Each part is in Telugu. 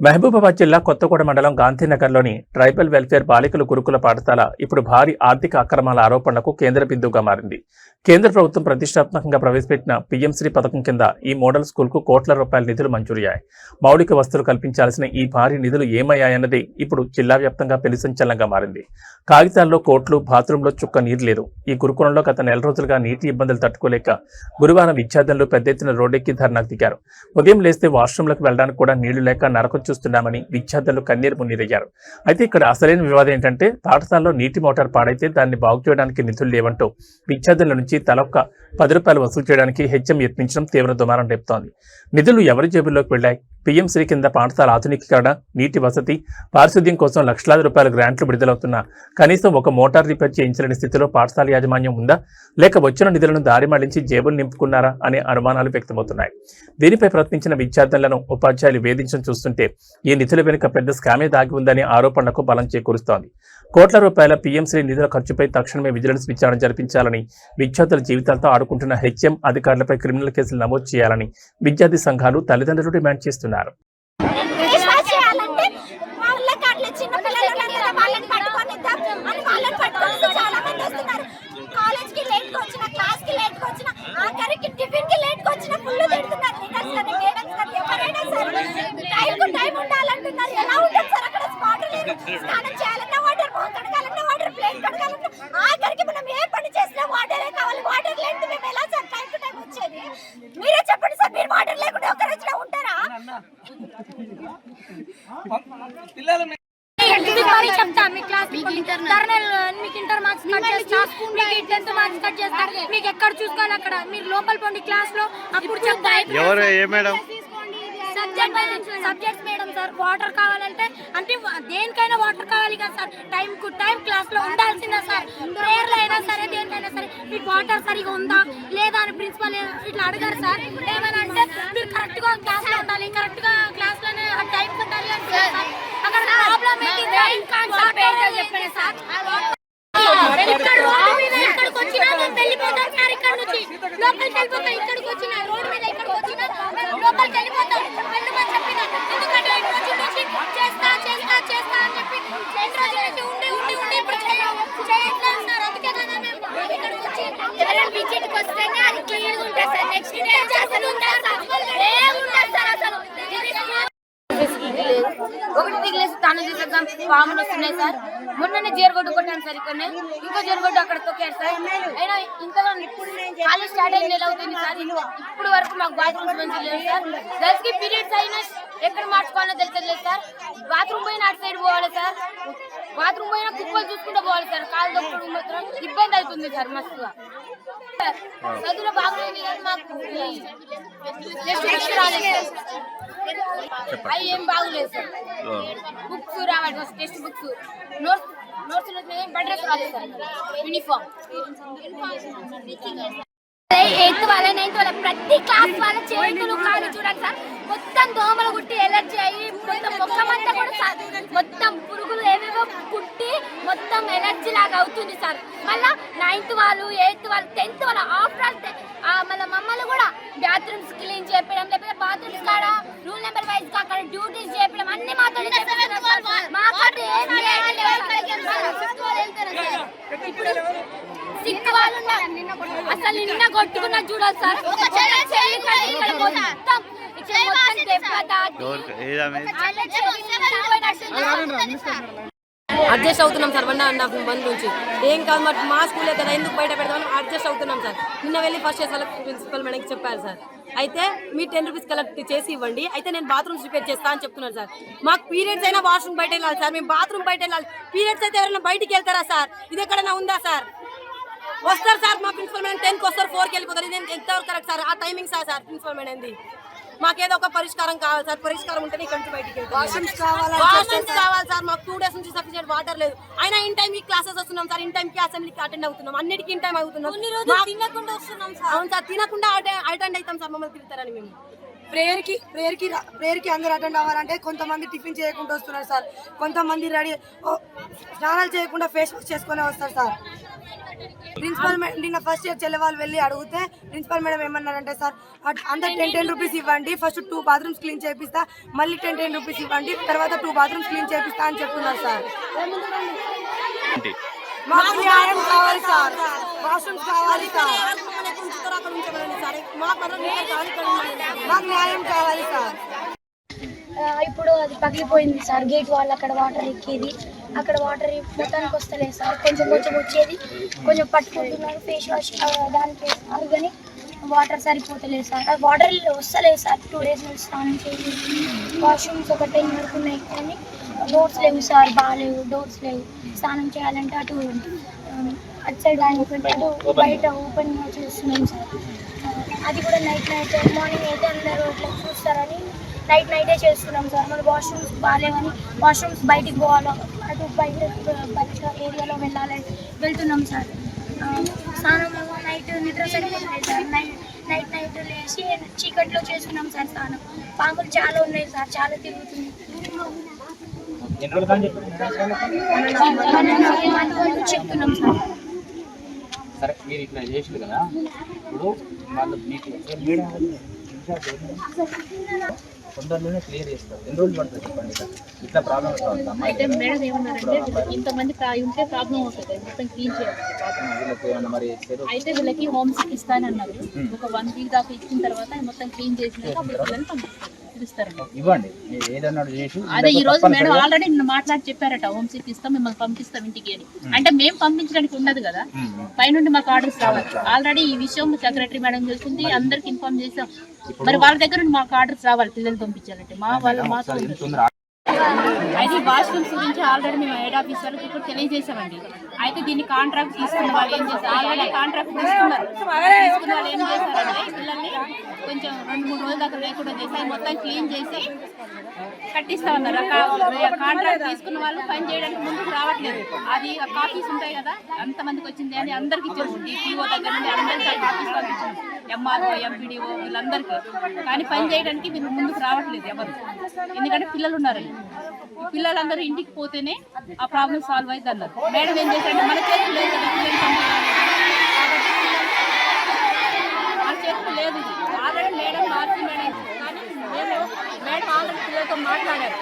మహబూబాబాద్ జిల్లా కొత్తగూడ మండలం గాంధీనగర్లోని ట్రైబల్ వెల్ఫేర్ బాలికల గురుకుల పాఠశాల ఇప్పుడు భారీ ఆర్థిక అక్రమాల ఆరోపణలకు కేంద్ర బిందువుగా మారింది. కేంద్ర ప్రభుత్వం ప్రతిష్టాత్మకంగా ప్రవేశపెట్టిన పీఎంశ్రీ పథకం కింద ఈ మోడల్ స్కూల్కు కోట్ల రూపాయల నిధులు మంజూరయ్యాయి. మౌలిక వసతులు కల్పించాల్సిన ఈ భారీ నిధులు ఏమయ్యాయన్నది ఇప్పుడు జిల్లా వ్యాప్తంగా పెనుసంచలనంగా మారింది. కాగితాల్లో కోట్లు, బాత్రూంలో చుక్క నీరు లేదు. ఈ గురుకులంలో గత నెల రోజులుగా నీటి ఇబ్బందులు తట్టుకోలేక గురువారం విద్యార్థులు పెద్ద ఎత్తున రోడ్డెక్కి ధర్నాకు దిగారు. ఉదయం లేస్తే వాష్రూంలకు వెళ్లడానికి కూడా నీళ్లు లేక నరకం చూస్తున్నామని విద్యార్థులు కన్నీరు మున్నీరయ్యారు. అయితే ఇక్కడ అసలైన వివాదం ఏంటంటే పాఠశాలలో నీటి మోటార్ పాడైతే దాన్ని బాగు చేయడానికి నిధులు లేవంటూ విద్యార్థుల నుంచి తలొక్క 10 రూపాయలు వసూలు చేయడానికి హెచ్ఎం యత్నించడం తీవ్ర దుమారం రేపుతోంది. నిధులు ఎవరి జేబుల్లోకి వెళ్లాయి? పీఎంశ్రీ కింద పాఠశాల ఆధునికీకరణ, నీటి వసతి, పారిశుద్ధ్యం కోసం లక్షలాది రూపాయల గ్రాంట్లు విడుదలవుతున్నా కనీసం ఒక మోటార్ రిపేర్ చేయించలేని స్థితిలో పాఠశాల యాజమాన్యం ఉందా, లేక వచ్చిన నిధులను దారి మళ్లించి జేబులు నింపుకున్నారా అనే అనుమానాలు వ్యక్తమవుతున్నాయి. దీనిపై ప్రశ్నించిన విద్యార్థులను ఉపాధ్యాయులు వేధించడం చూస్తుంటే ఈ నిధుల వెనుక పెద్ద స్కామే దాగి ఉందనే ఆరోపణలకు బలం చేకూరుస్తోంది. కోట్ల రూపాయల పీఎంశ్రీ నిధుల ఖర్చుపై తక్షణమే విజిలెన్స్ విచారణ జరిపించాలని, విద్యార్థుల జీవితాలతో ఆడుకుంటున్న హెచ్ఎం అధికారులపై క్రిమినల్ కేసులు నమోదు చేయాలని విద్యార్థి సంఘాలు, తల్లిదండ్రులు డిమాండ్ చేస్తున్నారు. మీకు ఎక్కడ చూసుకోవాలి అక్కడ మీరు లోపల పోండి క్లాస్ లో అప్పుడు సబ్జెక్ట్స్ మేడం సార్. వాటర్ కావాలంటే అంటే దేనికైనా వాటర్ కావాలి కదా సార్. టైం కు టైం క్లాస్ లో ఉండాల్సిందా సార్. ప్రేయర్లు అయినా సరే దేనికైనా సరే మీకు వాటర్ సరిగా ఉందా లేదా అని ప్రిన్సిపల్ ఇట్లా అడగారు సార్. ఏమైనా అంటే మీరు కరెక్ట్ గా క్లాస్ లో ఉండాలి, కరెక్ట్ గా క్లాస్ లోనే టైం ఉండాలి అంటే అక్కడ ప్రాబ్లం ఏంటి? చెప్పండి సార్. ఇక్కడికి వచ్చినా నేను వెళ్ళిపోతాను సార్. ఇక్కడ నుంచి లోపలికి వెళ్ళిపోతాను. ఇక్కడికి వచ్చిన రోడ్డు మీద ఇక్కడికి వచ్చినా లోపలికి వెళ్ళిపోతాం వెళ్ళమని చెప్పిన. ఎందుకంటే చేస్తా చేస్తా చేస్తా అని చెప్పి ఉండి ఉండి ఉండి ఇప్పుడు చేయట్లేదు సార్. అందుకే కదా మేము ఇక్కడికి వచ్చి విజిట్కి వస్తేనే అది క్లియర్గా ఉంటుంది సార్. నెక్స్ట్ డే చేస్తూ ఉంటారు సార్. ఏముంటారు సార్ అసలు ఒకటి దిగలేసి తాను చేసేద్దాం పాములు వస్తున్నాయి సార్. మొన్ననే జేరుగొడ్డు కొట్టాను సార్. ఇక్కడ ఇంకో జేరుగొడ్డు అక్కడ తొక్కారు సార్. అయినా ఇంతలో కాలేజ్ స్టార్ట్ అయిన నెల అవుతుంది సార్. ఇప్పుడు వరకు మాకు బాత్రూమ్స్ మంచి లేదు సార్. గర్ల్స్ కి పీరియడ్స్ అయినా ఎక్కడ మార్చుకోవాలో తెలియలేదు సార్. బాత్రూమ్ పోయిన అటు సైడ్ పోవాలి సార్. బాత్రూమ్ పోయినా కుక్కలు చూసుకుంటూ పోవాలి సార్. కాలు దొక్కడం మాత్రం ఇబ్బంది అవుతుంది సార్ మస్తుగా. చదువులో బాగుంది కానీ మాకు అవి ఏం బాగులేదు సార్. బుక్స్ రావాలి, టెక్స్ట్ బుక్స్, నోట్స్ బడ్రెస్ రాలేదు సార్. యూనిఫామ్ 8th వాళ్ళ 9th వాళ్ళ ప్రతి క్లాస్ వాళ్ళ చేతులు కాళ్ళు చూడండి సార్. మొత్తం దోమలు కుట్టి ఎలర్జీ అయ్యి మొత్తం ముఖమంతా కూడా సార్ మొత్తం పురుగులు ఏవేవో కుట్టి మొత్తం ఎలర్జీ లాగా అవుతుంది సార్. మళ్ళీ 9th వాళ్ళు 8th వాళ్ళు 10th వాళ్ళ ఆఫ్టర్ మళ్ళీ మమ్మల్ని కూడా బాత్రూమ్స్ క్లీన్ చేయడం, లేకపోతే బాత్రూమ్స్ కాడ రూల్ నెంబర్ వైజ్ గా అక్కడ డ్యూటీస్ చేయడం అన్ని మాతో ఇప్పుడు సిక్ వాళ్ళు అసలు నిన్న కొట్టుకున్నా చూడాలి సార్. అడ్జస్ట్ అవుతున్నాం సార్. 1.5 మంత్ నుంచి ఏం కాదు మరి మా స్కూలే కదా ఎందుకు బయట పెడతామని అడ్జస్ట్ అవుతున్నాం సార్. నిన్న వెళ్ళి ఫస్ట్ ఇయర్ వాళ్ళకి ప్రిన్సిపల్ మేడంకి చెప్పారు సార్. అయితే మీ 10 రూపీస్ కలెక్ట్ చేసి ఇవ్వండి, అయితే నేను బాత్రూమ్స్ రిపేర్ చేస్తా అని చెప్తున్నారు సార్. మాకు పీరియడ్స్ అయినా వాష్రూమ్ బయట వెళ్ళాలి సార్. మేము బాత్రూమ్ బయట వెళ్ళాలి. పీరియడ్స్ అయితే ఎవరైనా బయటికి వెళ్తారా సార్? ఇది ఎక్కడైనా ఉందా సార్? వస్తారు సార్ మా ప్రిన్సిపల్ మేడం 10కి వస్తారు, 4కి వెళ్ళిపోతారు. ఇది ఎంతవరకు కరెక్ట్ సార్? ఆ టైమింగ్ సార్ ప్రిన్సిపల్ మేడంది. మాకేదో ఒక పరిష్కారం కావాలి సార్. పరిష్కారం ఉంటేనే ఇక్కడ నుంచి బయటికి వాష్రూమ్స్ కావాలి సార్. మాకు 2 days నుంచి సఫిషియెంట్ వాటర్ లేదు. అయినా ఇన్ టైం కి క్లాసెస్ వస్తున్నాం సార్. ఇన్ టైం కి అసెంబ్లీకి అటెండ్ అవుతున్నాం. అన్నిటికీ ఇన్ టైం అవుతున్నాం. తినకుండా వస్తున్నాం సార్. అవును సార్, తినకుండా అటెండ్ అవుతాం సార్. మమ్మల్ని తిరుగుతారని మేము ప్రేయర్కి అందరూ అటెండ్ అవ్వాలంటే కొంతమంది టిఫిన్ చేయకుండా వస్తున్నారు సార్. కొంతమంది రెడీ స్నానాలు చేయకుండా ఫేస్ వాష్ చేసుకునే వస్తారు సార్. ప్రిన్సిపల్ నిన్న ఫస్ట్ ఇయర్ చెల్లె వాళ్ళు వెళ్ళి అడిగితే ప్రిన్సిపల్ మేడం ఏమన్నారంటే సార్ అందరు 10 రూపీస్ ఇవ్వండి, ఫస్ట్ 2 బాత్రూమ్స్ క్లీన్ చేపిస్తా, మళ్ళీ 10 రూపీస్ ఇవ్వండి, తర్వాత 2 బాత్రూమ్స్ క్లీన్ చేపిస్తా అని చెప్తున్నారు సార్. మాకు న్యాయం కావాలి సార్, వాష్రూమ్స్ కావాలి సార్, మాకు న్యాయం కావాలి సార్. ఇప్పుడు అది పగిలిపోయింది సార్. గేట్ వాళ్ళు అక్కడ వాటర్ ఎక్కేది, అక్కడ వాటర్ మొత్తానికి వస్తలేదు సార్. కొంచెం వచ్చేది, కొంచెం పట్టుకుంటున్నారు ఫేస్ వాష్ దానికి వేస్తున్నారు కానీ వాటర్ సరిపోతలేదు సార్. అది వాటర్ వస్తలేదు సార్. 2 days నుంచి స్నానం చేసి వాష్రూమ్స్ ఒక 10 వరకు ఉన్నాయి కానీ డోర్స్ లేవు సార్, బాగాలేవు డోర్స్ లేవు. స్నానం చేయాలంటే అటు సైడ్ అటు బయట ఓపెన్గా చేస్తున్నాం సార్. అది కూడా నైట్ మార్నింగ్ అయితే అందరూ అట్లా చూస్తారని నైటే చేస్తున్నాం సార్. మళ్ళీ వాష్రూమ్స్ బాగాలేవని వాష్రూమ్స్ బయటికి పోవాలో అటు బయట ఏరియాలో వెళ్తున్నాం సార్. స్నానం నైట్ నిద్ర సరిపోతుంది సార్. నైట్ లేచి చీకట్లో చేస్తున్నాం సార్ స్నానం. పాములు చాలా ఉన్నాయి సార్, చాలా తిరుగుతుంది. చెప్తున్నాం సార్. సరే మీరు ఇట్లా చేసారు కదా, ఇప్పుడు వాళ్ళు మీకు తొందరలోనే క్లియర్ చేస్తారు. ఎన్ని రోజులు పడుతుంది చెప్పండి ఇట్లా ప్రాబ్లం అయితే మేడం ఏమన్నారంటే ఇంతమంది ఉంటే ప్రాబ్లం అవుతుంది, మొత్తం క్లీన్ చేయాలి. మరి అయితే వీళ్ళకి హోమ్ సిక్ ఇస్తానన్నారు. ఒక 1 week దాకా ఇచ్చిన తర్వాత మొత్తం క్లీన్ చేసినాక అప్పుడు పిల్లల్ని పంపిస్తారు. ఇవ్వండి మీరు ఏదన్నా చేసి. అదే ఈ రోజు మేడం ఆల్రెడీ నిన్న మాట్లాడి చెప్పారట, హోమ్ సిక్ ఇస్తాం మిమ్మల్ని పంపిస్తాం ఇంటికి అని. అంటే మేము పంపించడానికి ఉండదు కదా, పైనుండి మాకు ఆర్డర్స్ రావాలి. ఆల్రెడీ ఈ విషయం సెక్రటరీ మేడం తెలుస్తుంది, అందరికి ఇన్ఫార్మ్ చేసాం. మరి వాళ్ళ దగ్గర నుండి మాకు ఆర్డర్స్ రావాలి పిల్లలు పంపించాలంటే. అయితే వాష్రూమ్స్ గురించి ఆల్రెడీ మేము హెడ్ ఆఫీసర్కి ఇప్పుడు తెలియజేసామండి. అయితే దీన్ని కాంట్రాక్ట్ తీసుకున్న వాళ్ళు ఏం చేశారు, ఆల్రెడీ కాంట్రాక్ట్ తీసుకున్న వాళ్ళు ఏం చేశారంటే పిల్లల్ని కొంచెం 2-3 రోజుల దాకా లేకుండా చేసి మొత్తం క్లీన్ చేసి కట్టిస్తా ఉన్నారు. కాంట్రాక్ట్ తీసుకున్న వాళ్ళు పని చేయడానికి ముందుకు రావట్లేదు. అది కాపీస్ ఉంటాయి కదా, అంతమందికి వచ్చింది అని అందరికి ఇచ్చారు. డిపిఓ దగ్గర నుండి అందరికీ కాపీస్ పంపించారు, ఎంఆర్ఓ ఎంపీడీఓ వీళ్ళందరికీ. కానీ పని చేయడానికి వీళ్ళు ముందుకు రావట్లేదు ఎవరు, ఎందుకంటే పిల్లలు ఉన్నారని. పిల్లలందరూ ఇంటికి పోతేనే ఆ ప్రాబ్లం సాల్వ్ అవుతుంది అన్నారు. మేడం ఏం చేశారంటే మన చేతులు లేదు కదా, మన చేతులు లేదు. ఇది ఆల్రెడీ మేడం మార్చి మేడం కానీ మేడం ఆల్రెడీ పిల్లలతో మాట్లాడారు.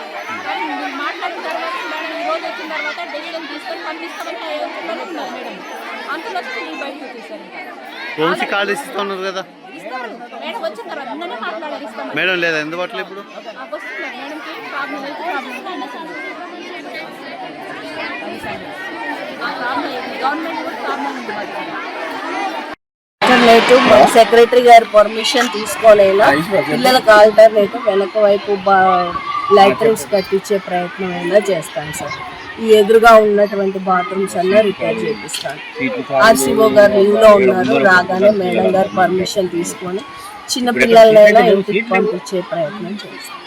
కానీ మాట్లాడిన తర్వాత మేడం ఈ రోజు వచ్చిన తర్వాత డెసిషన్ తీసుకొని పంపిస్తామంటే చెప్తున్నారు మేడం. అంతలో బయటకు వచ్చేసారు. మేడం వచ్చిన తర్వాత నిన్ననే మాట్లాడారు ఇస్తాం. మేడం లేదా ఎందుబాటులో ఇప్పుడు వస్తున్నారు మేడంకి ప్రాబ్లం అయితే ప్రాబ్లం గవర్నమెంట్ కూడా ప్రాబ్లం ఆల్టర్నేటివ్ సెక్రటరీ గారి పర్మిషన్ తీసుకోలేనా పిల్లలకు ఆల్టర్నేటివ్ వెనక వైపు లైటింగ్స్ కట్టించే ప్రయత్నం అయినా చేస్తాను సార్. ఈ ఎదురుగా ఉన్నటువంటి బాత్రూమ్స్ అన్నా రిపేర్ చేపిస్తాను. ఆర్సీఓ గారు లీవ్లో ఉన్నారు, రాగానే మేడం గారు పర్మిషన్ తీసుకొని చిన్న పిల్లలైనా ఇంటికి పంపించే ప్రయత్నం చేస్తాను.